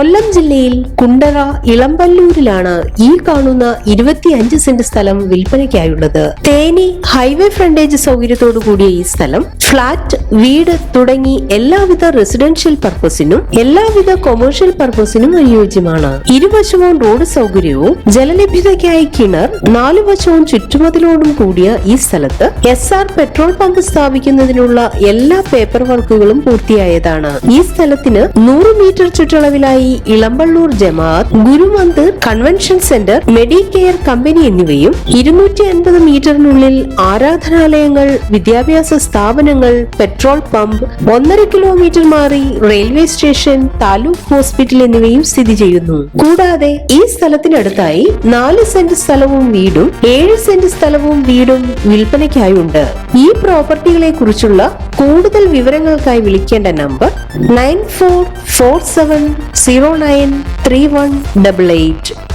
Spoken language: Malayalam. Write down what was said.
കൊല്ലം ജില്ലയിൽ കുണ്ടറ ഇളമ്പല്ലൂരിലാണ് ഈ കാണുന്ന 25 സെന്റ് സ്ഥലം വിൽപ്പനയ്ക്കായുള്ളത്. തേനി ഹൈവേ ഫ്രണ്ടേജ് സൗകര്യത്തോടു കൂടിയ ഈ സ്ഥലം ഫ്ളാറ്റ്, വീട് തുടങ്ങി എല്ലാവിധ റെസിഡൻഷ്യൽ പർപ്പസിനും എല്ലാവിധ കൊമേഴ്ഷ്യൽ പർപ്പസിനും അനുയോജ്യമാണ്. ഇരുവശവും റോഡ് സൗകര്യവും ജലലഭ്യതയ്ക്കായി കിണർ, 4 വശവും ചുറ്റുമതിലോടും കൂടിയ ഈ സ്ഥലത്ത് SR പെട്രോൾ പമ്പ് സ്ഥാപിക്കുന്നതിനുള്ള എല്ലാ പേപ്പർ വർക്കുകളും പൂർത്തിയായതാണ്. ഈ സ്ഥലത്തിന് 100 മീറ്റർ ചുറ്റളവിലായി ഇളമ്പള്ളൂർ ജമാഅത്ത്, ഗുരുമന്ദിർ, കൺവെൻഷൻ സെന്റർ, മെഡിക്കെയർ കമ്പനി എന്നിവയും 250 മീറ്ററിനുള്ളിൽ ആരാധനാലയങ്ങൾ, വിദ്യാഭ്യാസ സ്ഥാപനങ്ങൾ, പെട്രോൾ പമ്പ്, 1.5 കിലോമീറ്റർ മാറി റെയിൽവേ സ്റ്റേഷൻ, താലൂക്ക് ഹോസ്പിറ്റൽ എന്നിവയും സ്ഥിതി ചെയ്യുന്നു. കൂടാതെ ഈ സ്ഥലത്തിനടുത്തായി 4 സെന്റ് സ്ഥലവും വീടും 7 സെന്റ് സ്ഥലവും വീടും വിൽപ്പനയ്ക്കായുണ്ട്. ഈ പ്രോപ്പർട്ടികളെ കുറിച്ചുള്ള കൂടുതൽ വിവരങ്ങൾക്കായി വിളിക്കേണ്ട നമ്പർ 9447093188.